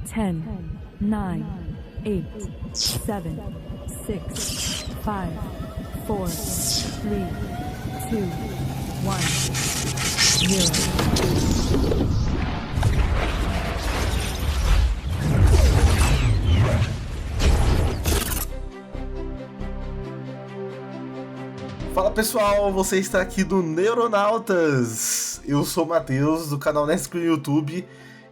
10, 9, 8, 7, 6, 5, 4, 3, 2, 1, 0. Fala pessoal, você está aqui do Neuronautas. Eu sou o Matheus, do canal Nesco no YouTube,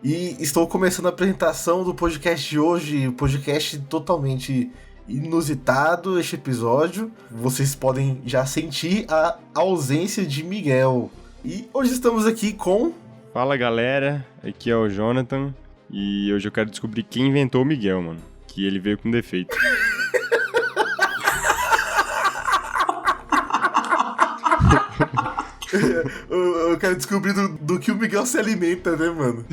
e estou começando a apresentação do podcast de hoje, um podcast totalmente inusitado este episódio. Vocês podem já sentir a ausência de Miguel. E hoje estamos aqui com... Fala galera, aqui é o Jonathan, e hoje eu quero descobrir quem inventou o Miguel, mano. Que ele veio com defeito. Eu quero descobrir do que o Miguel se alimenta, né, mano?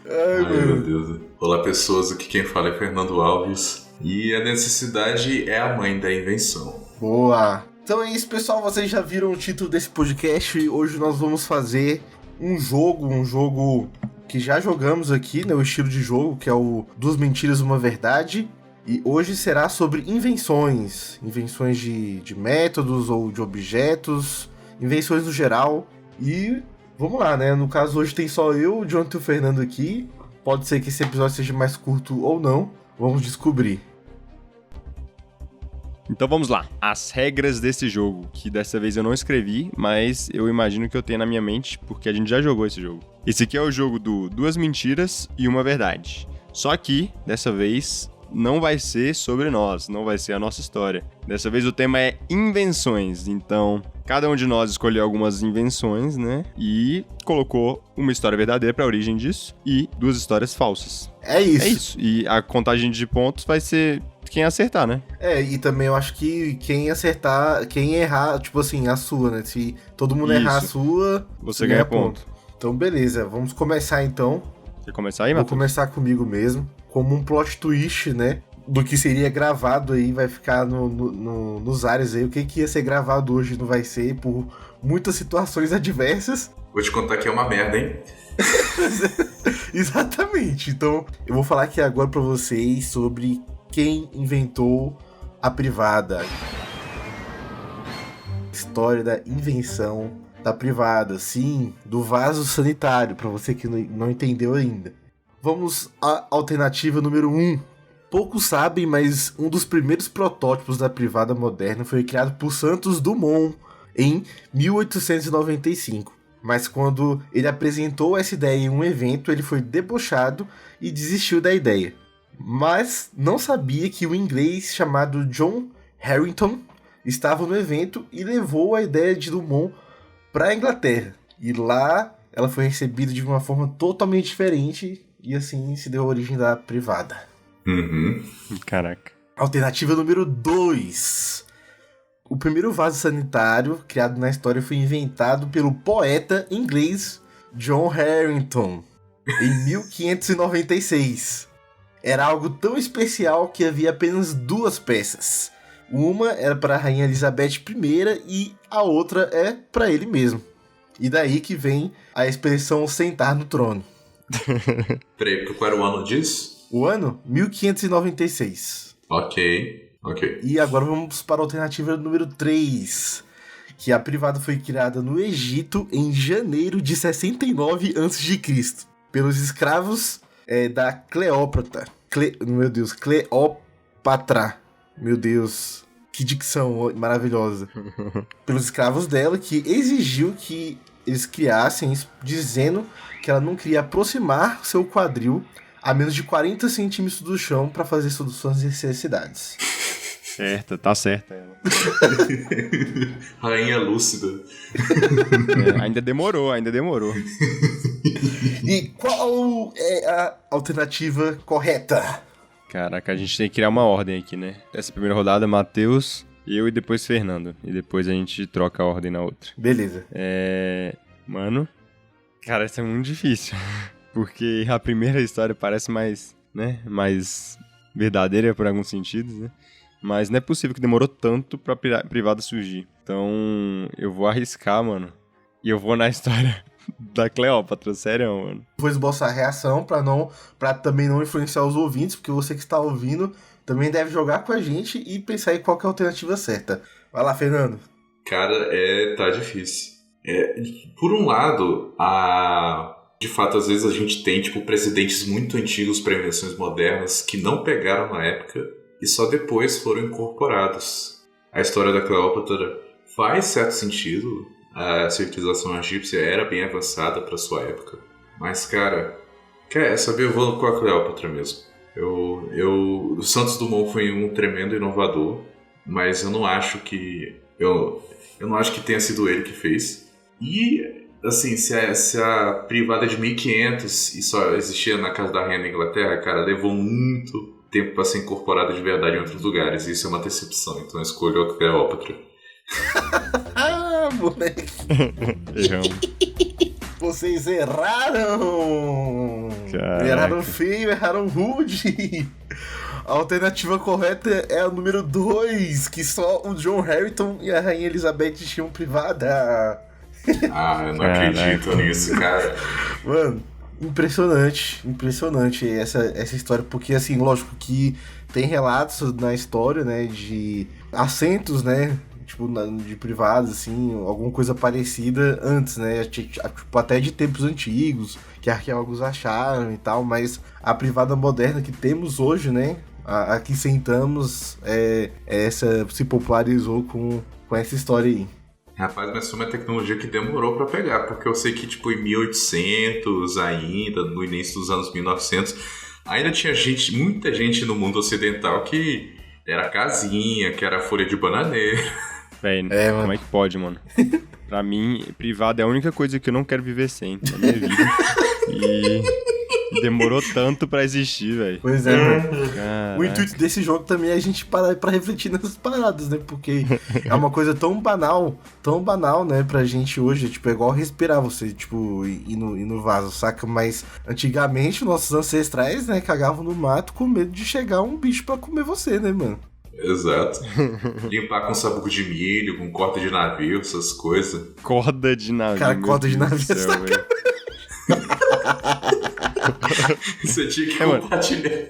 Ai, meu Deus. Olá, pessoas. Aqui quem fala é Fernando Alves. E a necessidade é a mãe da invenção. Boa! Então é isso, pessoal. Vocês já viram o título desse podcast. Hoje nós vamos fazer um jogo que já jogamos aqui, né? O estilo de jogo, que é o Duas Mentiras, Uma Verdade. E hoje será sobre invenções. Invenções de métodos ou de objetos. Invenções no geral. E vamos lá, né? No caso, hoje tem só eu, o Jonathan e o Fernando aqui. Pode ser que esse episódio seja mais curto ou não. Vamos descobrir. Então vamos lá. As regras desse jogo, que dessa vez eu não escrevi, mas eu imagino que eu tenho na minha mente, porque a gente já jogou esse jogo. Esse aqui é o jogo do Duas Mentiras e Uma Verdade. Só que, dessa vez, não vai ser sobre nós, não vai ser a nossa história. Dessa vez o tema é invenções, então cada um de nós escolheu algumas invenções, né? E colocou uma história verdadeira pra origem disso e duas histórias falsas. É isso. É isso. E a contagem de pontos vai ser quem acertar, né? E também eu acho que quem acertar, quem errar, tipo assim, a sua, né? Se todo mundo errar a sua, você ganha ponto. Então beleza, vamos começar então. Quer começar aí, Vou Matheus? começar comigo mesmo, como um plot twist, né? Do que seria gravado aí, vai ficar nos ares aí. O que ia ser gravado hoje não vai ser, por muitas situações adversas. Vou te contar que é uma merda, hein? Exatamente. Então, eu vou falar aqui agora pra vocês sobre quem inventou a privada. História da invenção da privada, sim, do vaso sanitário, pra você que não entendeu ainda. Vamos à alternativa número 1. Poucos sabem, mas um dos primeiros protótipos da privada moderna foi criado por Santos Dumont em 1895. Mas quando ele apresentou essa ideia em um evento, ele foi debochado e desistiu da ideia. Mas não sabia que o inglês chamado John Harrington estava no evento e levou a ideia de Dumont para a Inglaterra. E lá ela foi recebida de uma forma totalmente diferente e assim se deu a origem da privada. Uhum. Caraca. Alternativa número 2. O primeiro vaso sanitário criado na história foi inventado pelo poeta inglês John Harrington em 1596. Era algo tão especial que havia apenas duas peças. Uma era para a Rainha Elizabeth I e a outra é para ele mesmo. E daí que vem a expressão sentar no trono. Peraí, qual era o ano disso? O ano? 1596. Ok. E agora vamos para a alternativa número 3. Que a privada foi criada no Egito em janeiro de 69 a.C. Pelos escravos da Cleópatra. Cleópatra. Meu Deus, que dicção maravilhosa. Pelos escravos dela, que exigiu que eles criassem, dizendo que ela não queria aproximar seu quadril a menos de 40 centímetros do chão para fazer suas necessidades. Tá certa ela. Rainha lúcida. Ainda demorou. E qual é a alternativa correta? Caraca, a gente tem que criar uma ordem aqui, né? Essa primeira rodada, Matheus, eu e depois Fernando. E depois a gente troca a ordem na outra. Beleza. Mano, cara, isso é muito difícil. Porque a primeira história parece mais, né? Mais verdadeira por alguns sentidos, né? Mas não é possível que demorou tanto pra privada surgir. Então, eu vou arriscar, mano. E eu vou na história da Cleópatra, sério, mano. Vou esboçar a reação pra também não influenciar os ouvintes, porque você que está ouvindo também deve jogar com a gente e pensar em qual que é a alternativa certa. Vai lá, Fernando. Cara, tá difícil. Por um lado, de fato, às vezes a gente tem, tipo, precedentes muito antigos para invenções modernas que não pegaram na época e só depois foram incorporados. A história da Cleópatra faz certo sentido. A civilização egípcia era bem avançada para sua época. Mas, cara, quer saber? Eu vou com a Cleópatra mesmo. O Santos Dumont foi um tremendo inovador, mas eu não acho que tenha sido ele que fez. E, assim, se a privada é de 1500 e só existia na casa da rainha da Inglaterra, cara, levou muito tempo para ser incorporada de verdade em outros lugares. E isso é uma decepção, então eu escolho a Cleópatra. Ah, moleque! Erramos. Vocês erraram! Caraca. Erraram feio, erraram rude! A alternativa correta é a número 2, que só o John Harington e a Rainha Elizabeth tinham privada. Eu não acredito nisso, cara. Mano, impressionante essa história, porque assim, lógico que tem relatos na história, né, de assentos, né, tipo, de privados, assim, alguma coisa parecida antes, né, tipo, até de tempos antigos, que arqueólogos acharam e tal, mas a privada moderna que temos hoje, né, a que sentamos, essa se popularizou com essa história aí. Rapaz, mas foi uma tecnologia que demorou pra pegar, porque eu sei que, tipo, em 1800 ainda, no início dos anos 1900, ainda tinha muita gente no mundo ocidental que era casinha, que era folha de bananeira. Véi, como é que pode, mano? Pra mim, privado é a única coisa que eu não quero viver sem na minha vida. E demorou tanto pra existir, velho. Pois é, mano. O intuito desse jogo também é a gente parar pra refletir nessas paradas, né? Porque é uma coisa tão banal, né, pra gente hoje. Tipo, é igual respirar você, tipo, ir no vaso, saca? Mas antigamente, nossos ancestrais, né, cagavam no mato com medo de chegar um bicho pra comer você, né, mano? Exato. Limpar com sabugo de milho, com corda de navio, essas coisas. Corda de navio. Cara, corda de navio, saca? Você tinha que compartilhar.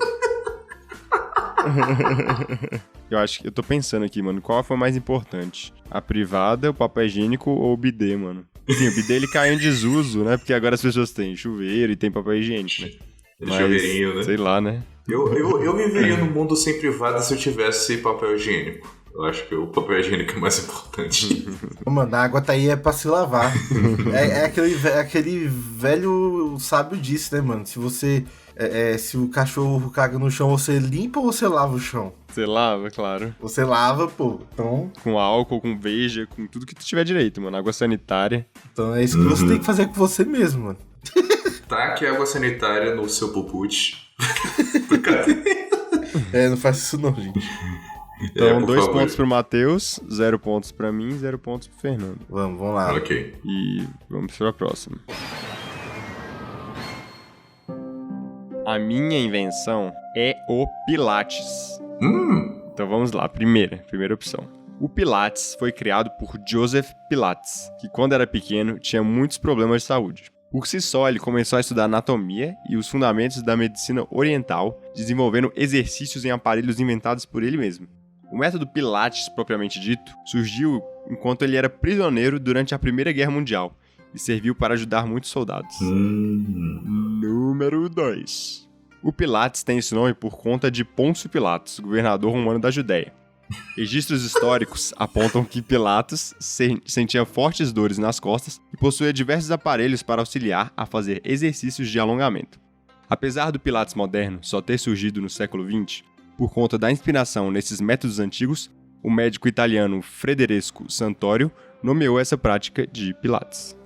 Eu tô pensando aqui, mano, qual foi mais importante? A privada, o papel higiênico ou o bidê, mano? Sim, o bidê ele caiu em desuso, né? Porque agora as pessoas têm chuveiro e tem papel higiênico, né? Mas, chuveirinho, né? Sei lá, né? Eu viveria num mundo sem privada se eu tivesse papel higiênico. Eu acho que o papel higiênico é mais importante. Mano, a água tá aí pra se lavar. Aquele velho sábio disse, né, mano? Se você... se o cachorro caga no chão, você limpa ou você lava o chão? Você lava, claro. Você lava, pô. Então... Com álcool, com veja, com tudo que tu tiver direito, mano. Água sanitária. Então é isso que você tem que fazer com você mesmo, mano. Taque água sanitária no seu bubute. Não faça isso não, gente. Então, 2 pontos pro Matheus, 0 pontos pra mim, 0 pontos pro Fernando. Vamos lá. Ok. E vamos pra próxima. A minha invenção é o Pilates. Então vamos lá, primeira opção. O Pilates foi criado por Joseph Pilates, que quando era pequeno tinha muitos problemas de saúde. Por si só, ele começou a estudar anatomia e os fundamentos da medicina oriental, desenvolvendo exercícios em aparelhos inventados por ele mesmo. O método Pilates, propriamente dito, surgiu enquanto ele era prisioneiro durante a Primeira Guerra Mundial e serviu para ajudar muitos soldados. Número 2. O Pilates tem esse nome por conta de Pôncio Pilatos, governador romano da Judéia. Registros históricos apontam que Pilatos sentia fortes dores nas costas e possuía diversos aparelhos para auxiliar a fazer exercícios de alongamento. Apesar do Pilates moderno só ter surgido no século XX, por conta da inspiração nesses métodos antigos, o médico italiano Federico Santorio nomeou essa prática de Pilates.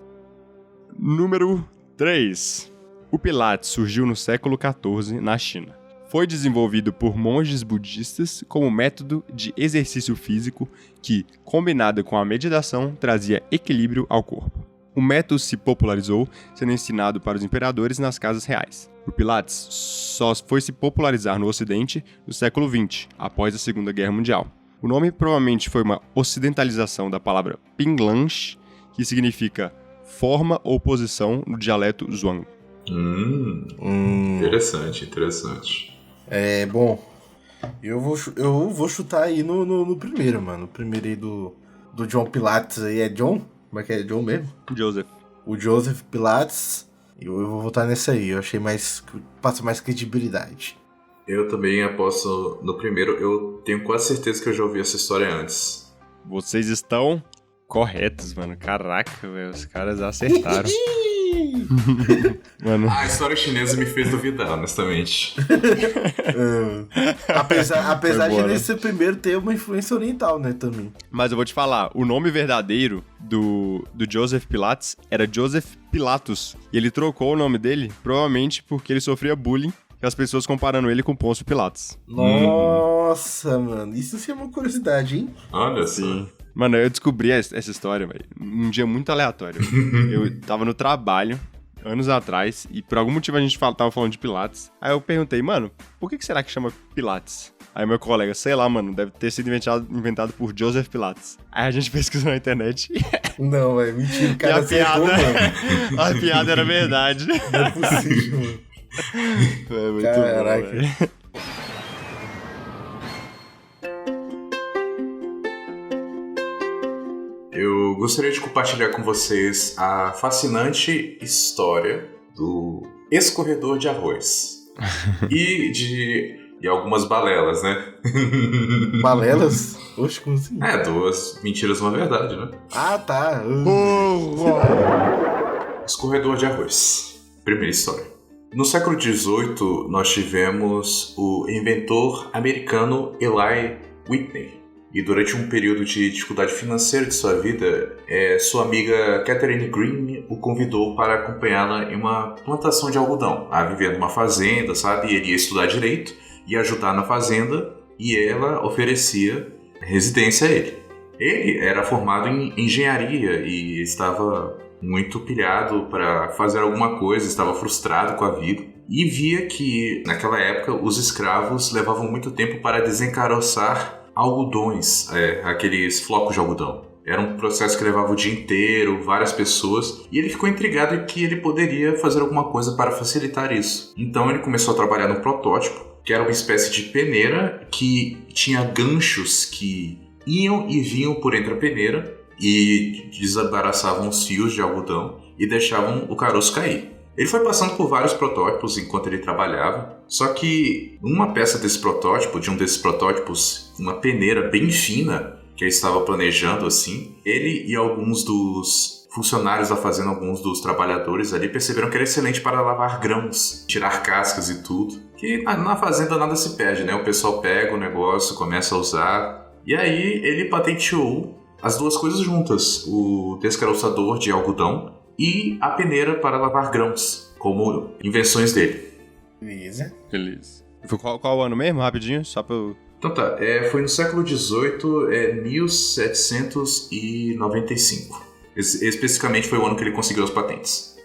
Número 3. O Pilates surgiu no século XIV na China. Foi desenvolvido por monges budistas como método de exercício físico que, combinado com a meditação, trazia equilíbrio ao corpo. O método se popularizou, sendo ensinado para os imperadores nas casas reais. O Pilates só foi se popularizar no Ocidente no século XX, após a Segunda Guerra Mundial. O nome provavelmente foi uma ocidentalização da palavra Pinglanche, que significa forma ou posição no dialeto Zhuang. Interessante. Bom, eu vou chutar aí no primeiro, mano. O primeiro aí do John Pilates aí é John? Como é que é? John mesmo? Joseph. O Joseph Pilates. Eu vou votar nesse aí. Eu achei passa mais credibilidade. Eu também aposto no primeiro. Eu tenho quase certeza que eu já ouvi essa história antes. Vocês estão corretos, mano. Caraca, velho. Os caras acertaram. Mano. A história chinesa me fez duvidar, honestamente. Apesar de Foi boa, nesse primeiro ter uma influência oriental, né, também. Mas eu vou te falar, o nome verdadeiro do Joseph Pilates era Joseph Pilatus. E ele trocou o nome dele, provavelmente porque ele sofria bullying, com as pessoas comparando ele com Pôncio Pilatos. Nossa, mano. Isso sim é uma curiosidade, hein? Olha só. Mano, eu descobri essa história, velho, um dia muito aleatório. Eu tava no trabalho, anos atrás, e por algum motivo a gente tava falando de Pilates. Aí eu perguntei, mano, por que será que chama Pilates? Aí meu colega, sei lá, mano, deve ter sido inventado por Joseph Pilates. Aí a gente pesquisou na internet. Não, é mentira, o cara acertou, mano. A piada era verdade. Não é possível, mano. É muito Caraca. bom, velho. Eu gostaria de compartilhar com vocês a fascinante história do escorredor de arroz. E de algumas balelas, né? Balelas? Oxe, como assim? 2 mentiras, uma verdade, né? Ah, tá. Escorredor de arroz. Primeira história. No século XVIII, nós tivemos o inventor americano Eli Whitney. E durante um período de dificuldade financeira de sua vida, sua amiga Catherine Green o convidou para acompanhá-la em uma plantação de algodão. Ela vivia numa fazenda, sabe? E ele ia estudar direito, ia ajudar na fazenda, e ela oferecia residência a ele. Ele era formado em engenharia e estava muito pilhado para fazer alguma coisa, estava frustrado com a vida. E via que, naquela época, os escravos levavam muito tempo para desencaroçar algodões, aqueles flocos de algodão. Era um processo que levava o dia inteiro, várias pessoas, e ele ficou intrigado em que ele poderia fazer alguma coisa para facilitar isso. Então ele começou a trabalhar no protótipo, que era uma espécie de peneira que tinha ganchos que iam e vinham por entre a peneira e desembaraçavam os fios de algodão e deixavam o caroço cair. Ele foi passando por vários protótipos enquanto ele trabalhava, só que uma peça desse protótipo, de um desses protótipos, uma peneira bem fina, que ele estava planejando assim, ele e alguns dos funcionários da fazenda, alguns dos trabalhadores ali, perceberam que era excelente para lavar grãos, tirar cascas e tudo. Que na fazenda nada se perde, né? O pessoal pega o negócio, começa a usar, e aí ele patenteou as duas coisas juntas, o descaroçador de algodão e a peneira para lavar grãos, como invenções dele. Beleza. Foi qual ano mesmo, rapidinho? Só pra eu... Então tá, foi no século XVIII, 1795. Especificamente foi o ano que ele conseguiu as patentes.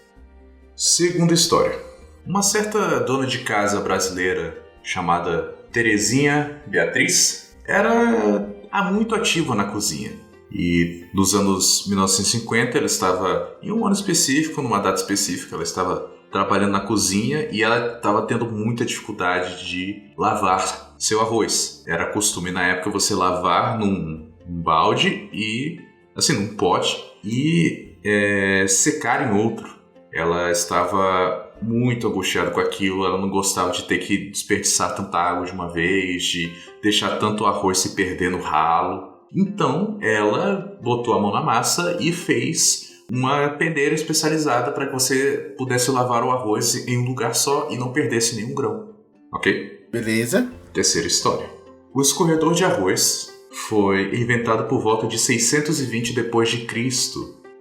Segunda história. Uma certa dona de casa brasileira chamada Terezinha Beatriz era muito ativa na cozinha. E nos anos 1950 ela estava em um ano específico, numa data específica, ela estava trabalhando na cozinha e ela estava tendo muita dificuldade de lavar seu arroz. Era costume na época você lavar num balde e, assim, num pote e secar em outro. Ela estava muito angustiada com aquilo, ela não gostava de ter que desperdiçar tanta água de uma vez, de deixar tanto arroz se perder no ralo. Então, ela botou a mão na massa e fez uma peneira especializada para que você pudesse lavar o arroz em um lugar só e não perdesse nenhum grão. Ok? Beleza. Terceira história. O escorredor de arroz foi inventado por volta de 620 d.C.,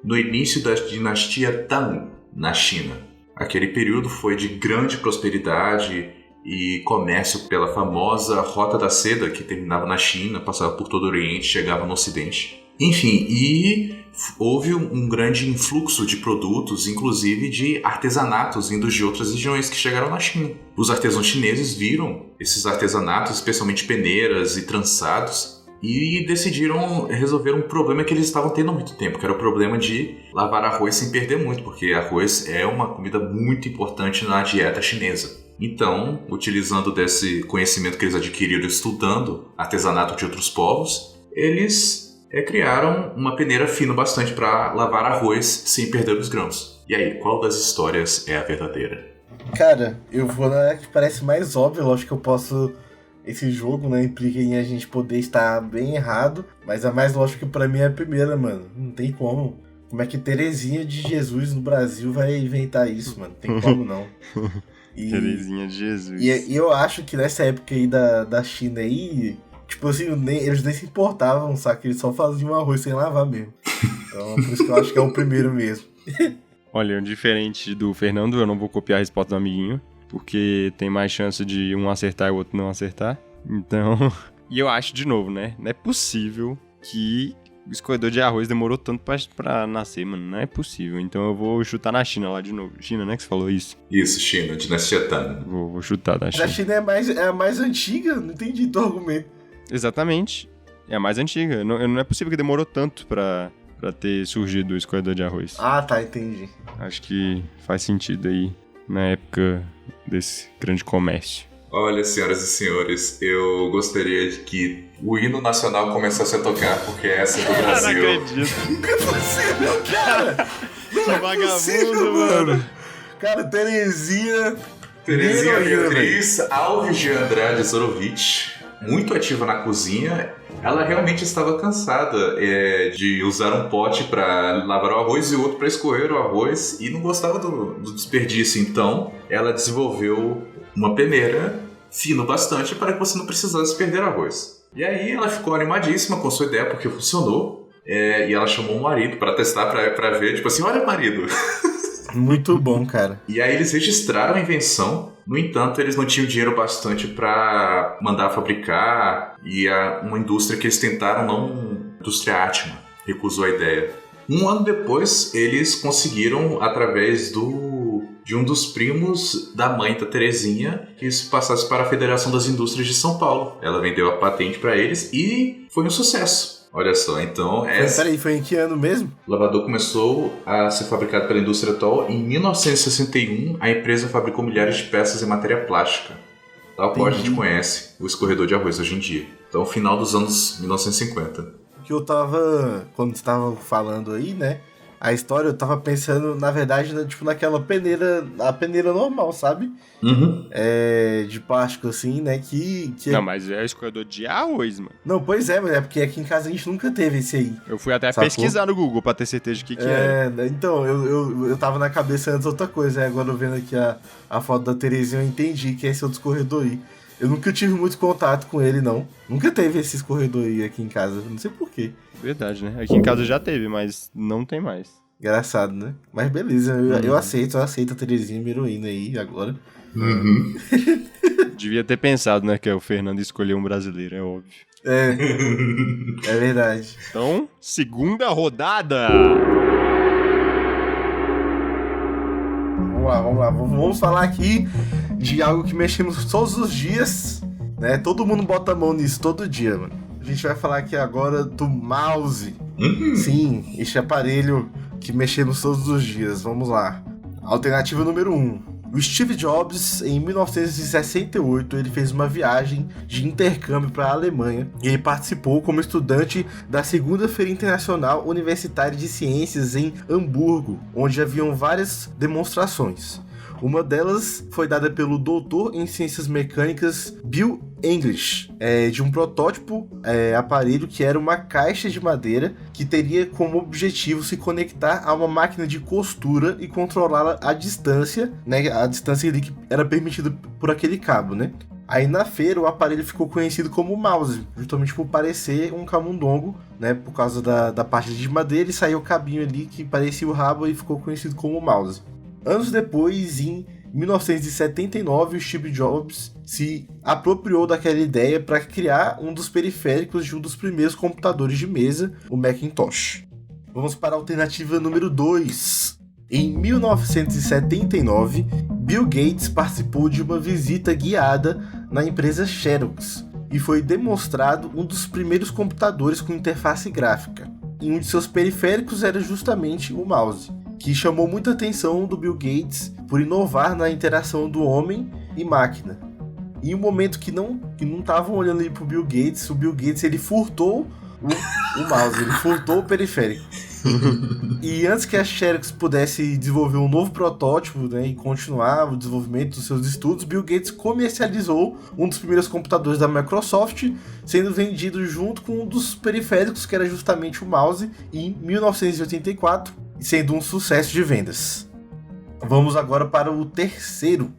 no início da dinastia Tang, na China. Aquele período foi de grande prosperidade e comércio pela famosa Rota da Seda, que terminava na China, passava por todo o Oriente, chegava no Ocidente. Enfim, e houve um grande influxo de produtos, inclusive de artesanatos vindos de outras regiões que chegaram na China. Os artesãos chineses viram esses artesanatos, especialmente peneiras e trançados, e decidiram resolver um problema que eles estavam tendo há muito tempo, que era o problema de lavar arroz sem perder muito, porque arroz é uma comida muito importante na dieta chinesa. Então, utilizando desse conhecimento que eles adquiriram estudando artesanato de outros povos, eles criaram uma peneira fina bastante para lavar arroz sem perder os grãos. E aí, qual das histórias é a verdadeira? Cara, eu vou na que parece mais óbvio, lógico que eu posso... Esse jogo, né, implica em a gente poder estar bem errado, mas a mais lógica pra mim é a primeira, mano. Não tem como. Como é que Terezinha de Jesus no Brasil vai inventar isso, mano? Não tem como não. Terezinha de Jesus. E eu acho que nessa época aí da China aí, tipo assim, eles nem se importavam, saca? Eles só faziam arroz sem lavar mesmo. Então, por isso que eu acho que é o primeiro mesmo. Olha, diferente do Fernando, eu não vou copiar a resposta do amiguinho, porque tem mais chance de um acertar e o outro não acertar. Então... E eu acho, de novo, né? Não é possível que o escorredor de arroz demorou tanto pra nascer, mano. Não é possível. Então eu vou chutar na China lá de novo. China, né, que você falou isso? Isso, China, dinastia Tang. Vou chutar da China. A China é a mais antiga, não entendi teu argumento. Exatamente. É a mais antiga. Não é possível que demorou tanto pra ter surgido o escorredor de arroz. Ah, tá, entendi. Acho que faz sentido aí na época desse grande comércio. Olha, senhoras e senhores, eu gostaria de que o hino nacional começasse a tocar, porque essa é do Brasil. Não acredito. Não é possível, cara! Não é vagabundo, possível, mano! Cara, Terezinha Beatriz Alves de Andrade Zorovich, muito ativa na cozinha. Ela realmente estava cansada de usar um pote para lavar o arroz e o outro para escorrer o arroz e não gostava do desperdício. Então, ela desenvolveu uma peneira fina bastante para que você não precisasse perder arroz. E aí ela ficou animadíssima com sua ideia porque funcionou. E ela chamou o marido para testar, para ver, tipo assim, olha, marido. Muito bom, cara. E aí eles registraram a invenção. No entanto, eles não tinham dinheiro bastante para mandar fabricar, e uma indústria que eles tentaram indústria Atma, recusou a ideia. Um ano depois, eles conseguiram, através de um dos primos da mãe da Terezinha, que isso passasse para a Federação das Indústrias de São Paulo. Ela vendeu a patente para eles e foi um sucesso. Olha só, então... Peraí, foi em que ano mesmo? O lavador começou a ser fabricado pela indústria Toll em 1961. A empresa fabricou milhares de peças em matéria plástica, tal qual a gente conhece o escorredor de arroz hoje em dia. Então, final dos anos 1950. Que eu tava... Quando você tava falando aí, né? A história, eu tava pensando, na verdade, tipo, naquela peneira... A peneira normal, sabe? Uhum. De plástico, assim, né? Que... Não, mas é o escorredor de arroz, mano. Não, pois é, mas é porque aqui em casa a gente nunca teve esse aí. Eu fui até Sacou? pesquisar no Google pra ter certeza de que era. Então, eu tava na cabeça antes outra coisa. Agora eu vendo aqui a foto da Terezinha, eu entendi que é esse outro escorredor aí. Eu nunca tive muito contato com ele, não. Nunca teve esse escorredor aí aqui em casa. Não sei porquê. Verdade, né? Aqui em casa já teve, mas não tem mais. Engraçado, né? Mas beleza, eu aceito a Terezinha minha heroína aí agora. Uhum. Devia ter pensado, né, que o Fernando escolheu um brasileiro, é óbvio. É verdade. Então, segunda rodada. Vamos lá. Vamos falar aqui de algo que mexemos todos os dias, né? Todo mundo bota a mão nisso todo dia, mano. A gente vai falar aqui agora do mouse. Sim, este aparelho que mexemos todos os dias. Vamos lá. Alternativa número 1. O Steve Jobs, em 1968, ele fez uma viagem de intercâmbio para a Alemanha e ele participou como estudante da Segunda Feira Internacional Universitária de Ciências em Hamburgo, onde haviam várias demonstrações. Uma delas foi dada pelo doutor em ciências mecânicas Bill English, de um protótipo aparelho que era uma caixa de madeira que teria como objetivo se conectar a uma máquina de costura e controlá-la à distância, né, a distância ali que era permitida por aquele cabo, né? Aí na feira o aparelho ficou conhecido como mouse, justamente por parecer um camundongo, né? Por causa da parte de madeira, e saiu o cabinho ali que parecia o rabo e ficou conhecido como mouse. Anos depois, em 1979, o Steve Jobs se apropriou daquela ideia para criar um dos periféricos de um dos primeiros computadores de mesa, o Macintosh. Vamos para a alternativa número 2. Em 1979, Bill Gates participou de uma visita guiada na empresa Xerox, e foi demonstrado um dos primeiros computadores com interface gráfica. E um de seus periféricos era justamente o mouse, que chamou muita atenção do Bill Gates por inovar na interação do homem e máquina. E um momento que não estavam olhando ali pro Bill Gates, o Bill Gates ele furtou o mouse, ele furtou o periférico. E antes que a Xerox pudesse desenvolver um novo protótipo, né, e continuar o desenvolvimento dos seus estudos, Bill Gates comercializou um dos primeiros computadores da Microsoft, sendo vendido junto com um dos periféricos, que era justamente o mouse, em 1984, sendo um sucesso de vendas. Vamos agora para o terceiro.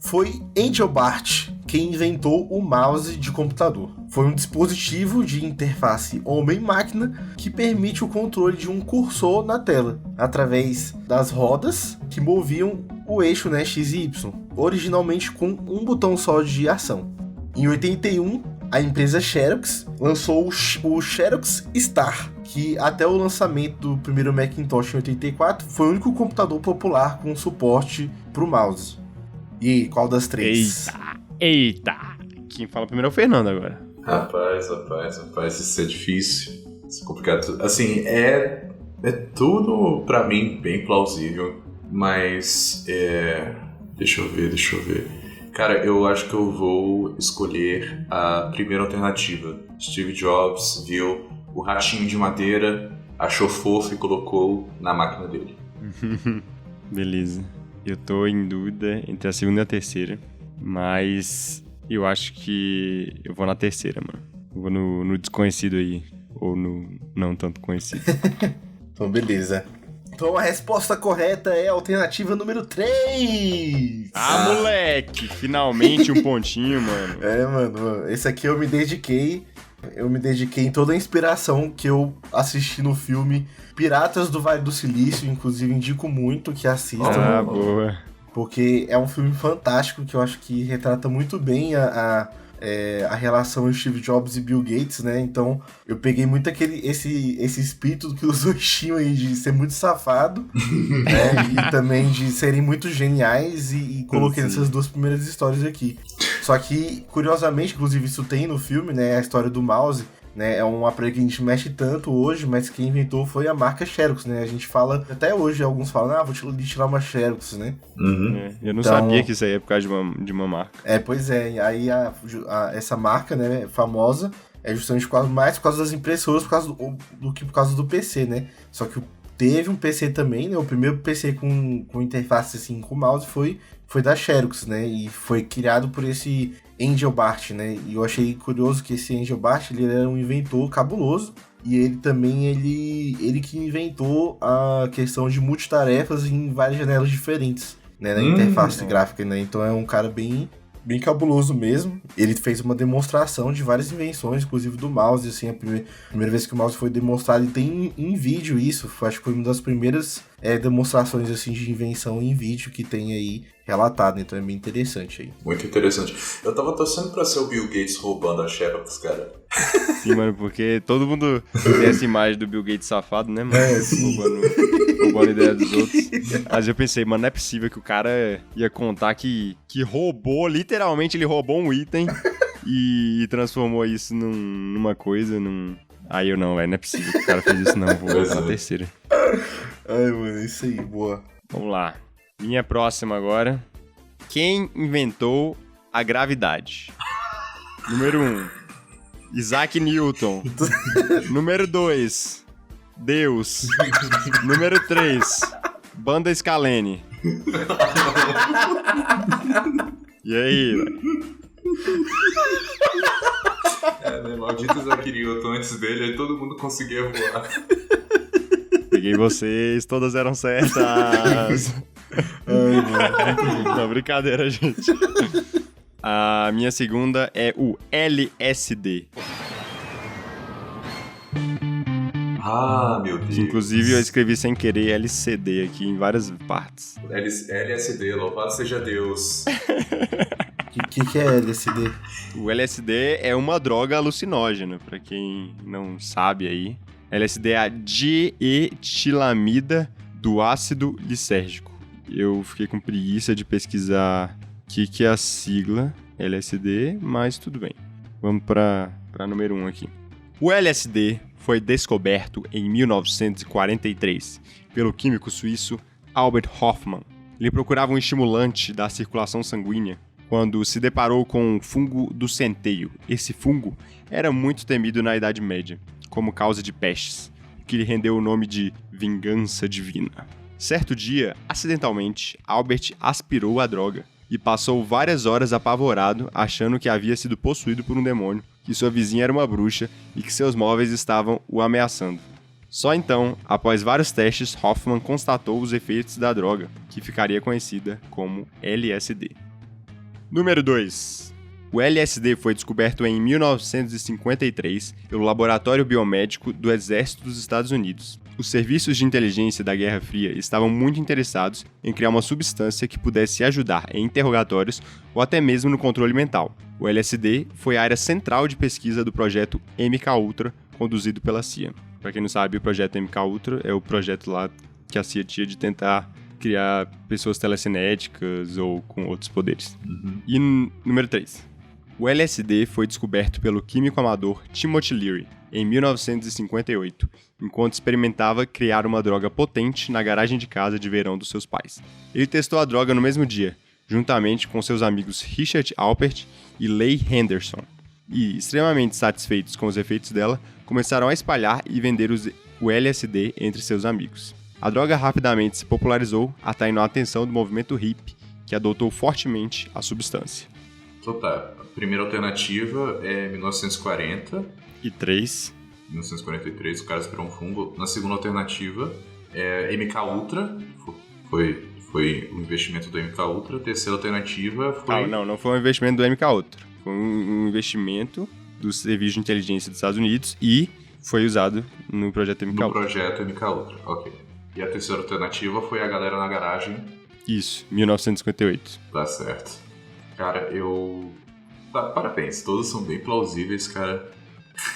Foi Engelbart quem inventou o mouse de computador. Foi um dispositivo de interface homem-máquina que permite o controle de um cursor na tela, através das rodas que moviam o eixo, né, X e Y, originalmente com um botão só de ação. Em 81, a empresa Xerox lançou o Xerox Star, que até o lançamento do primeiro Macintosh em 84 foi o único computador popular com suporte para o mouse. E aí, qual das três? Eita! Quem fala primeiro é o Fernando agora. Rapaz, isso é difícil. Isso é complicado. Assim, é tudo pra mim bem plausível, mas deixa eu ver. Cara, eu acho que eu vou escolher a primeira alternativa. Steve Jobs viu o ratinho de madeira, achou fofo e colocou na máquina dele. Beleza. Eu tô em dúvida entre a segunda e a terceira, mas eu acho que eu vou na terceira, mano. Eu vou no desconhecido aí, ou no não tanto conhecido. Então, beleza. Então, a resposta correta é a alternativa número 3! Moleque! Finalmente um pontinho, mano. Mano, esse aqui eu me dediquei em toda a inspiração que eu assisti no filme Piratas do Vale do Silício, inclusive indico muito que assistam. Boa. Porque é um filme fantástico que eu acho que retrata muito bem a relação entre Steve Jobs e Bill Gates, né? Então eu peguei muito esse espírito que os dois tinham aí de ser muito safado, né? E também de serem muito geniais e coloquei nessas duas primeiras histórias aqui. Só que, curiosamente, inclusive isso tem no filme, né? A história do mouse, né? É um aparelho que a gente mexe tanto hoje, mas quem inventou foi a marca Xerox, né? A gente fala, até hoje alguns falam, vou lhe tirar uma Xerox, né? Uhum. Eu não sabia que isso aí é por causa de uma marca. Pois é. Aí essa marca, né, famosa, é justamente mais por causa das impressoras, do que por causa do PC, né? Só que teve um PC também, né? O primeiro PC com interface assim, com mouse foi da Xerox, né? E foi criado por esse Engelbart, né? E eu achei curioso que esse Engelbart, ele era um inventor cabuloso. E ele também, ele que inventou a questão de multitarefas em várias janelas diferentes, né? Na interface gráfica, né? Então é um cara bem cabuloso mesmo. Ele fez uma demonstração de várias invenções, inclusive do mouse, assim, a primeira vez que o mouse foi demonstrado, e tem em vídeo isso, acho que foi uma das primeiras demonstrações, assim, de invenção em vídeo que tem aí relatado, então é bem interessante aí. Muito interessante. Eu tava torcendo pra ser o Bill Gates roubando a Xerox, cara. Sim, mano, porque todo mundo tem essa imagem do Bill Gates safado, né, mano? Sim. Roubando a ideia dos outros. Mas eu pensei, mano, não é possível que o cara ia contar que roubou, literalmente ele roubou um item e transformou isso numa coisa, Aí eu não, não é possível que o cara fez isso, não. Vou voltar na terceira. Ai, mano, isso aí, boa. Vamos lá. Minha próxima agora. Quem inventou a gravidade? Número 1, Isaac Newton. Número 2, Deus. Número 3, Banda Scalene. E aí, Né? Maldito Isaac Newton, antes dele, aí todo mundo conseguia voar. Peguei vocês, todas eram certas. Não, brincadeira, gente. A minha segunda é o LSD. Meu Deus. Inclusive, eu escrevi sem querer LCD aqui em várias partes. LSD, louvado seja Deus. O que é LSD? O LSD é uma droga alucinógena, pra quem não sabe aí. LSD é a dietilamida do ácido lisérgico. Eu fiquei com preguiça de pesquisar o que é a sigla LSD, mas tudo bem. Vamos para número 1 aqui. O LSD foi descoberto em 1943 pelo químico suíço Albert Hofmann. Ele procurava um estimulante da circulação sanguínea quando se deparou com o fungo do centeio. Esse fungo era muito temido na Idade Média, como causa de pestes, o que lhe rendeu o nome de vingança divina. Certo dia, acidentalmente, Albert aspirou a droga e passou várias horas apavorado, achando que havia sido possuído por um demônio, que sua vizinha era uma bruxa e que seus móveis estavam o ameaçando. Só então, após vários testes, Hoffman constatou os efeitos da droga, que ficaria conhecida como LSD. Número 2. O LSD foi descoberto em 1953 pelo Laboratório Biomédico do Exército dos Estados Unidos. Os serviços de inteligência da Guerra Fria estavam muito interessados em criar uma substância que pudesse ajudar em interrogatórios ou até mesmo no controle mental. O LSD foi a área central de pesquisa do projeto MKUltra, conduzido pela CIA. Para quem não sabe, o projeto MKUltra é o projeto lá que a CIA tinha de tentar criar pessoas telecinéticas ou com outros poderes. E número 3. O LSD foi descoberto pelo químico amador Timothy Leary em 1958, enquanto experimentava criar uma droga potente na garagem de casa de verão dos seus pais. Ele testou a droga no mesmo dia, juntamente com seus amigos Richard Alpert e Leigh Henderson, e, extremamente satisfeitos com os efeitos dela, começaram a espalhar e vender o LSD entre seus amigos. A droga rapidamente se popularizou, atraindo a atenção do movimento hippie, que adotou fortemente a substância. Então tá, a primeira alternativa é 1940. E 3. 1943, o cara esperou um fungo. Na segunda alternativa é MKUltra, foi o investimento do MKUltra. A terceira alternativa foi... Não foi um investimento do MKUltra. Foi um investimento do Serviço de Inteligência dos Estados Unidos e foi usado no projeto MKUltra. No projeto MKUltra, ok. E a terceira alternativa foi a galera na garagem. Isso, 1958. Tá certo. Cara, parabéns, todos são bem plausíveis, cara.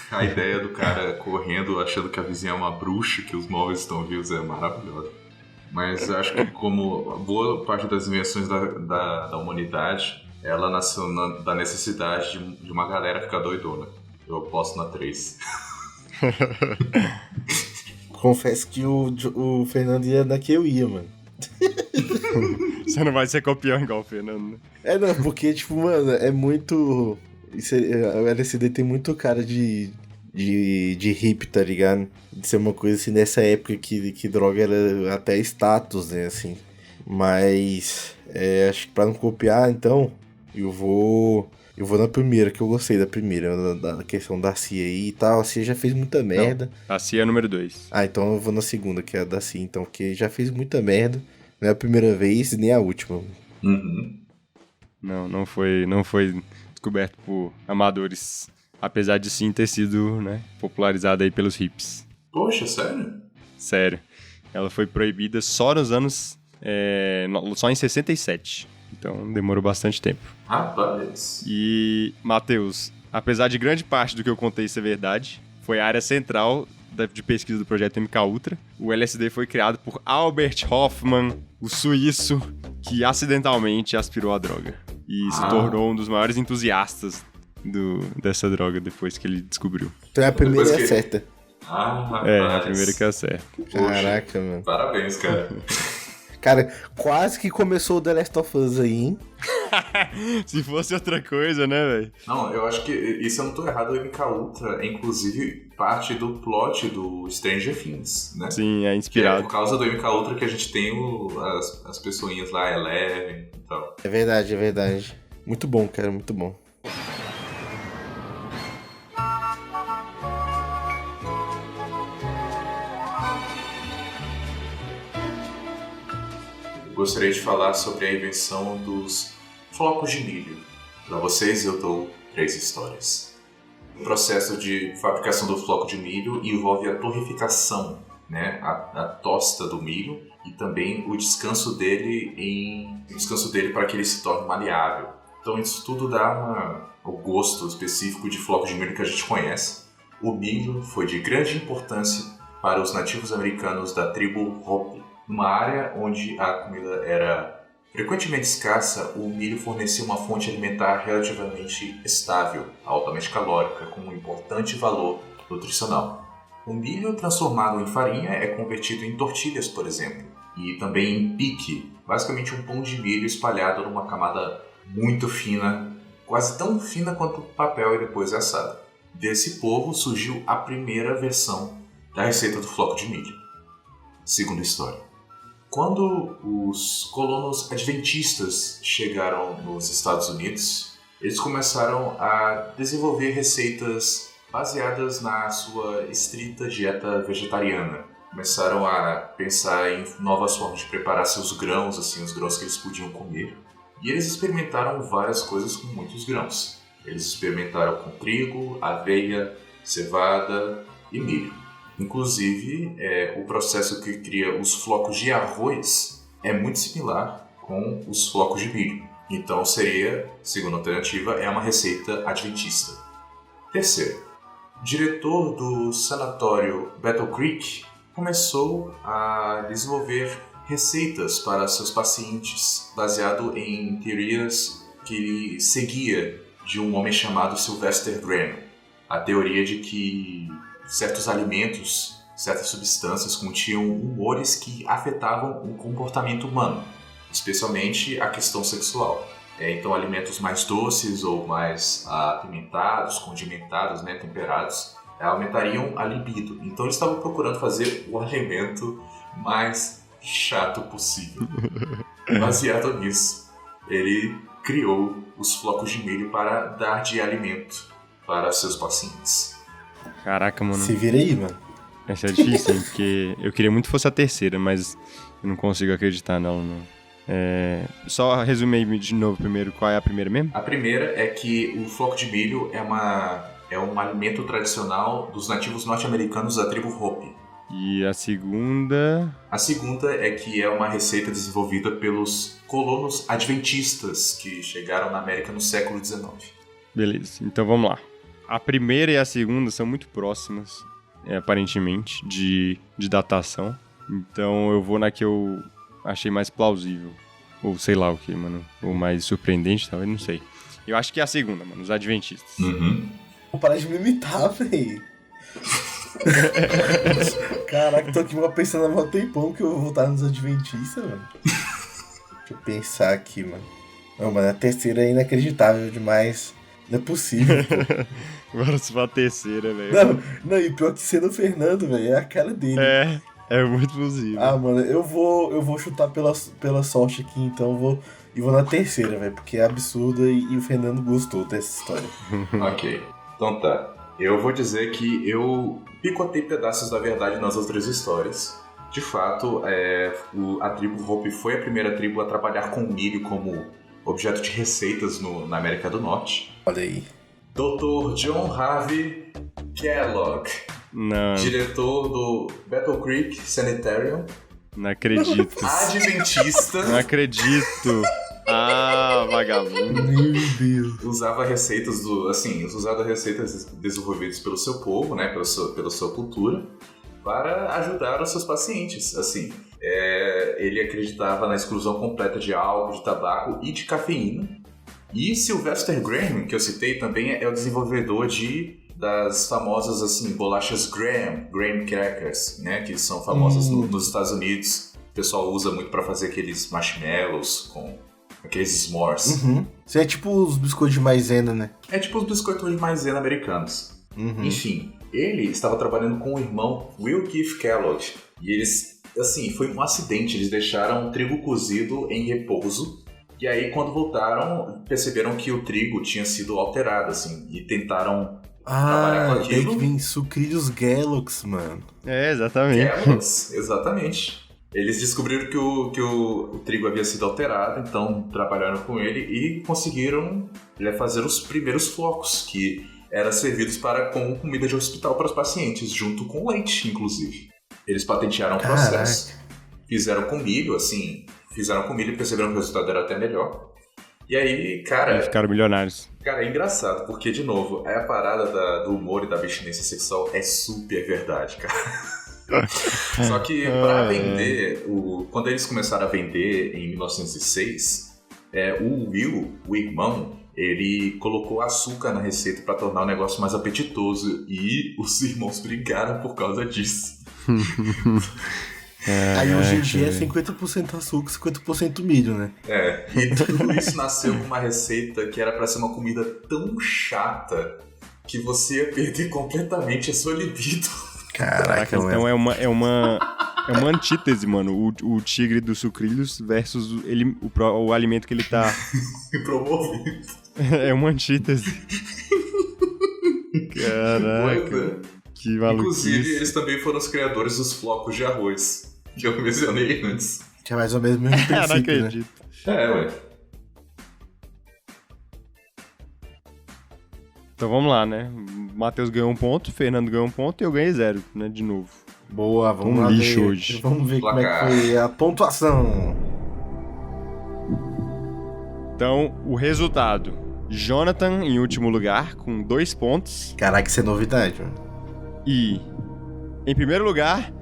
A ideia do cara correndo, achando que a vizinha é uma bruxa, que os móveis estão vivos, é maravilhosa. Mas acho que como boa parte das invenções da humanidade, ela nasceu da necessidade de uma galera ficar doidona. Eu aposto na 3. Confesso que o Fernando ia na que eu ia, mano. Você não vai ser campeão igual o Fernando, né? Não, porque, tipo, mano, é muito... o LSD tem muito cara de hippie, tá ligado? De ser uma coisa assim, nessa época que droga era até status, né, assim. Mas, acho que pra não copiar, então, eu vou na primeira, que eu gostei da primeira, da questão da CIA aí e tal. A CIA já fez muita merda. Não, a CIA é número 2. Ah, então eu vou na segunda, que é a da CIA, então, porque já fez muita merda. Não é a primeira vez nem a última. Uhum. Não foi descoberto por amadores, apesar de sim ter sido, né, popularizada aí pelos hippies. Poxa, sério? Sério. Ela foi proibida só nos anos... só em 67. Então demorou bastante tempo. Rapaz. E, Matheus, apesar de grande parte do que eu contei ser verdade, foi a área central de pesquisa do projeto MKUltra. O LSD foi criado por Albert Hofmann, o suíço, que acidentalmente aspirou a droga. E se tornou um dos maiores entusiastas dessa droga depois que ele descobriu. Então é a primeira e a certa. A primeira que é a certa. Caraca, mano. Parabéns, cara. Cara, quase que começou o The Last of Us aí, hein? Se fosse outra coisa, né, velho? Não, eu acho que isso eu não tô errado. O MKUltra é inclusive parte do plot do Stranger Things, né? Sim, é inspirado. Que é por causa do MKUltra que a gente tem as pessoinhas lá, Eleven e tal. É verdade. Muito bom, cara, muito bom. Gostaria de falar sobre a invenção dos flocos de milho. Para vocês eu dou 3 histórias. O processo de fabricação do floco de milho envolve a torreficação, né, a tosta do milho e também o descanso dele para que ele se torne maleável. Então isso tudo dá o gosto específico de floco de milho que a gente conhece. O milho foi de grande importância para os nativos americanos da tribo Hopi, numa área onde a comida era Frequentemente escassa, o milho fornecia uma fonte alimentar relativamente estável, altamente calórica, com um importante valor nutricional. O milho transformado em farinha é convertido em tortilhas, por exemplo, e também em pique, basicamente um pão de milho espalhado numa camada muito fina, quase tão fina quanto o papel e depois é assado. Desse povo surgiu a primeira versão da receita do floco de milho. Segunda história. Quando os colonos adventistas chegaram nos Estados Unidos, eles começaram a desenvolver receitas baseadas na sua estrita dieta vegetariana. Começaram a pensar em novas formas de preparar seus grãos, assim, os grãos que eles podiam comer. E eles experimentaram várias coisas com muitos grãos. Eles experimentaram com trigo, aveia, cevada e milho. Inclusive, o processo que cria os flocos de arroz é muito similar com os flocos de milho. Então seria, segunda alternativa, é uma receita adventista. Terceiro, o diretor do sanatório Battle Creek começou a desenvolver receitas para seus pacientes baseado em teorias que ele seguia de um homem chamado Sylvester Graham. A teoria de que certos alimentos, certas substâncias continham humores que afetavam o comportamento humano, especialmente a questão sexual. Então, alimentos mais doces ou mais apimentados, condimentados, temperados, aumentariam a libido. Então, ele estava procurando fazer o alimento mais chato possível. Baseado nisso, ele criou os flocos de milho para dar de alimento para seus pacientes. Caraca, mano. Se vira aí, mano. Essa é difícil, hein? Porque eu queria muito que fosse a terceira, mas eu não consigo acreditar nela, não. Só resumir aí de novo primeiro, qual é a primeira mesmo? A primeira é que o floco de milho é um alimento tradicional dos nativos norte-americanos da tribo Hopi. E a segunda? A segunda é que é uma receita desenvolvida pelos colonos adventistas que chegaram na América no século XIX. Beleza, então vamos lá. A primeira e a segunda são muito próximas, aparentemente, de datação. Então eu vou na que eu achei mais plausível. Ou sei lá o que, mano. Ou mais surpreendente, talvez, não sei. Eu acho que é a segunda, mano, os adventistas. Uhum. Vou parar de me imitar, véi. Caraca, tô aqui pensando há um tempão que eu vou voltar nos adventistas, mano. Deixa eu pensar aqui, mano. Não, mano, a terceira é inacreditável demais. Não é possível, pô. Agora se for a terceira, velho. Não, e pior que sendo o Fernando, velho, é a cara dele. É muito possível. Ah, mano, eu vou chutar pela sorte aqui, então vou na terceira, velho, porque é absurda e o Fernando gostou dessa história. Ok, então tá. Eu vou dizer que eu picotei pedaços da verdade nas outras histórias. De fato, a tribo Hopi foi a primeira tribo a trabalhar com milho como objeto de receitas na América do Norte. Olha aí. Dr. John Harvey Kellogg, Não. diretor do Battle Creek Sanitarium. Não acredito. Adventista. Não acredito. Ah, vagabundo. Meu Deus. Usava receitas desenvolvidas pelo seu povo, né, pela sua cultura, para ajudar os seus pacientes. Assim, ele acreditava na exclusão completa de álcool, de tabaco e de cafeína. E Sylvester Graham, que eu citei também, é o desenvolvedor das famosas bolachas Graham Crackers, né, que são famosas nos Estados Unidos. O pessoal usa muito para fazer aqueles marshmallows com aqueles s'mores. Uhum. Isso é tipo os biscoitos de maisena, né? É tipo os biscoitos de maisena americanos. Uhum. Enfim, ele estava trabalhando com o irmão Will Keith Kellogg. E eles, foi um acidente. Eles deixaram o trigo cozido em repouso. E aí, quando voltaram, perceberam que o trigo tinha sido alterado, e tentaram trabalhar com aquilo. Tem que vir sucrilhos Kellogg's, mano. Exatamente. Kellogg's, exatamente. Eles descobriram que o trigo havia sido alterado, então trabalharam com ele e conseguiram fazer os primeiros flocos, que eram servidos como comida de hospital para os pacientes, junto com leite, inclusive. Eles patentearam o processo, fizeram com milho e perceberam que o resultado era até melhor. E aí, cara... Eles ficaram milionários. Cara, é engraçado, porque, de novo, a parada do humor e da abstinência sexual é super verdade, cara. Só que para vender, quando eles começaram a vender em 1906, o Will, o irmão, ele colocou açúcar na receita para tornar o negócio mais apetitoso e os irmãos brigaram por causa disso. Aí hoje em dia é 50% açúcar, 50% milho, né? E tudo isso nasceu com uma receita que era para ser uma comida tão chata que você ia perder completamente a sua libido. Caraca, então é uma antítese, mano. O tigre dos sucrilhos versus o alimento que ele tá promovendo. É uma antítese. Caraca. Que maluquice. Inclusive, eles também foram os criadores dos flocos de arroz, que eu mencionei antes. Que é mais ou menos o mesmo princípio, não acredito. Né? Ué. Então vamos lá, né? Matheus ganhou 1 ponto, Fernando ganhou 1 ponto e eu ganhei 0, né? De novo. Boa, vamos lá lixo ver. Hoje. Vamos ver como é que foi a pontuação. Então, o resultado. Jonathan em último lugar, com 2 pontos. Caraca, isso é novidade, mano. E, em primeiro lugar,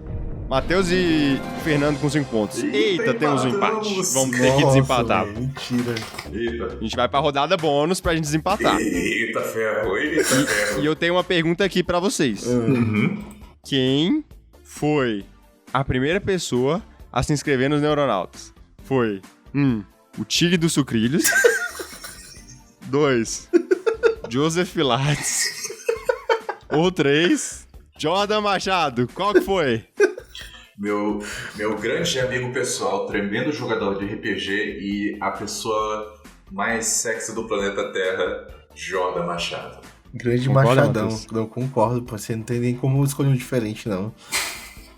Matheus e Fernando com 5 pontos. Eita, temos um empate. Vamos ter que desempatar. Véio, mentira. Eita. A gente vai pra rodada bônus pra gente desempatar. Eita ferro. E eu tenho uma pergunta aqui pra vocês. Quem foi a primeira pessoa a se inscrever nos Neuronautas? Foi o Tigre dos Sucrilhos. 2, Joseph Pilates. Ou 3, Jordan Machado. Qual que foi? Meu grande amigo pessoal, tremendo jogador de RPG e a pessoa mais sexy do planeta Terra, Jordan Machado. Grande Concorda, Machadão. Matheus? Não concordo, você não tem nem como escolher um diferente, não.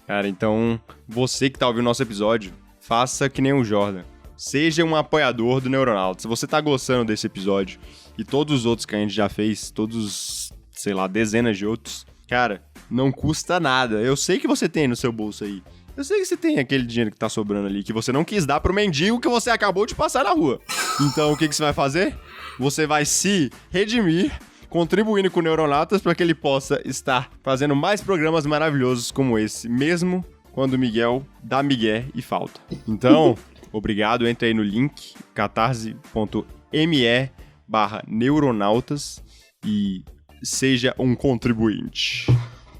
Cara, então, você que tá ouvindo o nosso episódio, faça que nem o Jordan. Seja um apoiador do Neuronautas. Se você tá gostando desse episódio e todos os outros que a gente já fez, todos, sei lá, dezenas de outros, cara, não custa nada. Eu sei que você tem no seu bolso aí. Eu sei que você tem aquele dinheiro que tá sobrando ali, que você não quis dar pro mendigo que você acabou de passar na rua. Então, o que você vai fazer? Você vai se redimir, contribuindo com o Neuronautas para que ele possa estar fazendo mais programas maravilhosos como esse, mesmo quando o Miguel dá migué e falta. Então, obrigado, entre aí no link catarse.me/neuronautas e seja um contribuinte.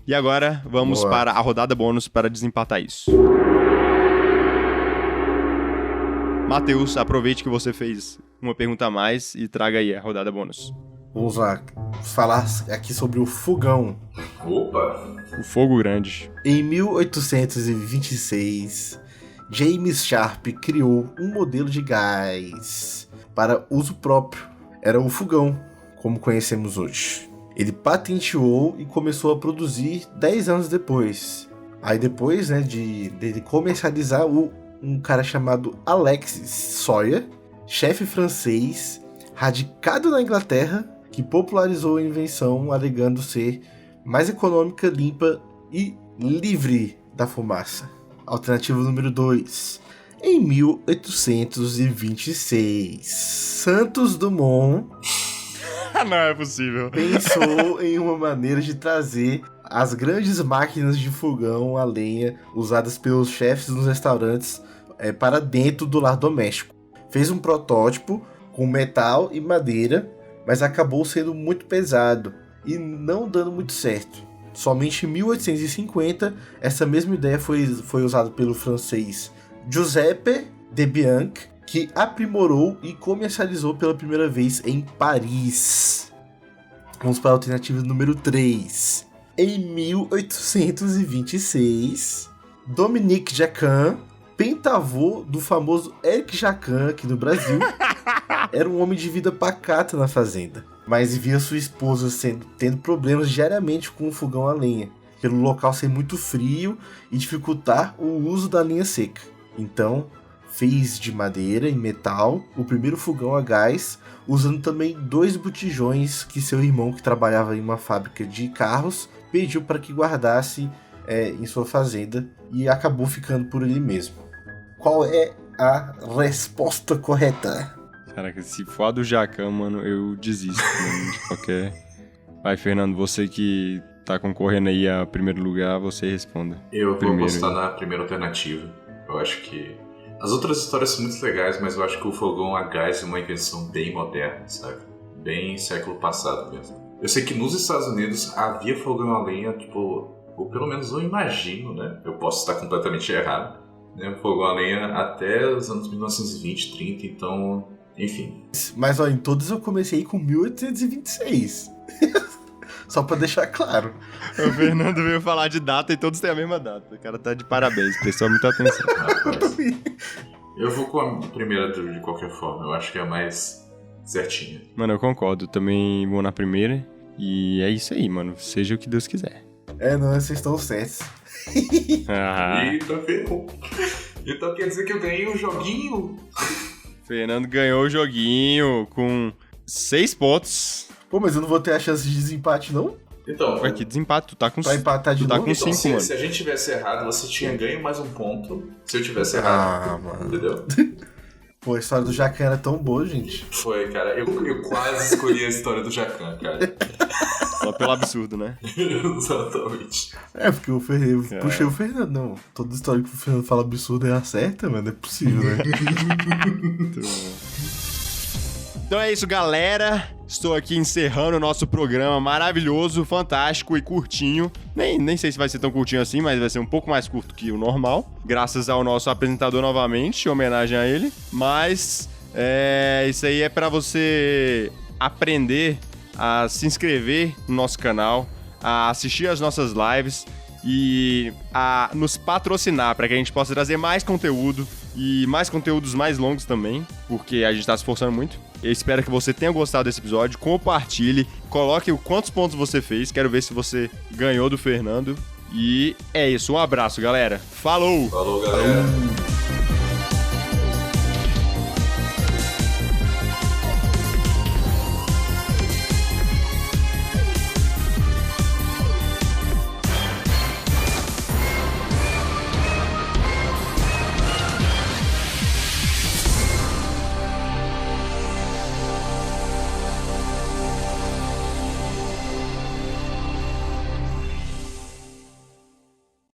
E agora, vamos para a rodada bônus para desempatar isso. Matheus, aproveite que você fez uma pergunta a mais e traga aí a rodada bônus. Vamos lá, falar aqui sobre o fogão. Opa! O fogo grande. Em 1826, James Sharp criou um modelo de gás para uso próprio. Era o fogão, como conhecemos hoje. Ele patenteou e começou a produzir 10 anos depois. Aí depois, né, de comercializar, um cara chamado Alexis Soyer, chefe francês, radicado na Inglaterra, que popularizou a invenção alegando ser mais econômica, limpa e livre da fumaça. Alternativa número 2. Em 1826, Santos Dumont Não é possível. pensou em uma maneira de trazer as grandes máquinas de fogão a lenha usadas pelos chefes nos restaurantes para dentro do lar doméstico. Fez um protótipo com metal e madeira, mas acabou sendo muito pesado e não dando muito certo. Somente em 1850, essa mesma ideia foi usada pelo francês Giuseppe Debianc, que aprimorou e comercializou pela primeira vez em Paris. Vamos para a alternativa número 3. Em 1826, Dominique Jacquin, pentavô do famoso Eric Jacquin aqui no Brasil, era um homem de vida pacata na fazenda, mas via sua esposa tendo problemas diariamente com o fogão a lenha, pelo local ser muito frio e dificultar o uso da lenha seca. Então, fez de madeira e metal o primeiro fogão a gás, usando também 2 botijões que seu irmão, que trabalhava em uma fábrica de carros, pediu para que guardasse em sua fazenda, e acabou ficando por ele mesmo. Qual é a resposta correta? Caraca, se for a do Jacan, mano, eu desisto, mano, de qualquer... Vai, Fernando, você que tá concorrendo aí a primeiro lugar, você responda. Eu vou Primeiro, apostar hein? na primeira alternativa. Eu acho que... As outras histórias são muito legais, mas eu acho que o fogão a gás é uma invenção bem moderna, sabe? Bem século passado mesmo. Eu sei que nos Estados Unidos havia fogão a lenha, tipo... Ou pelo menos eu imagino, né? Eu posso estar completamente errado. Né? Fogão a lenha até os anos 1920, 30, então... Enfim. Mas, ó, em todas eu comecei com 1826. Só pra deixar claro. O Fernando veio falar de data e todos têm a mesma data. O cara tá de parabéns, prestou muita atenção. Rapaz, eu vou com a primeira de qualquer forma. Eu acho que é a mais certinha. Mano, eu concordo. Também vou na primeira. E é isso aí, mano. Seja o que Deus quiser. Não, vocês estão certos. Ah, Eita, ferrou. Então quer dizer que eu ganhei um joguinho? Fernando ganhou o joguinho com 6 pontos. Pô, mas eu não vou ter a chance de desempate, não? Então, Ué, que desempate. Tu tá com Pra empatar de tu tá novo? com então 5, mano. se a gente tivesse errado, você tinha ganho mais um ponto. Se eu tivesse errado, mano. entendeu? Pô, a história do Jacan era tão boa, gente. Foi, cara. Eu quase escolhi a história do Jacan, cara. Só pelo absurdo, né? Exatamente. Porque o Fernando... Cara. Puxei o Fernando, não. Toda história que o Fernando fala absurdo é acerta, mano. É possível, né? Muito bom. Então é isso, galera. Estou aqui encerrando o nosso programa maravilhoso, fantástico e curtinho. Nem sei se vai ser tão curtinho assim, mas vai ser um pouco mais curto que o normal. Graças ao nosso apresentador novamente, em homenagem a ele. Mas isso aí é para você aprender a se inscrever no nosso canal, a assistir as nossas lives e a nos patrocinar para que a gente possa trazer mais conteúdo e mais conteúdos mais longos também, porque a gente tá se esforçando muito. Eu espero que você tenha gostado desse episódio, compartilhe, coloque quantos pontos você fez, quero ver se você ganhou do Fernando. E é isso, um abraço, galera. Falou! Falou, galera.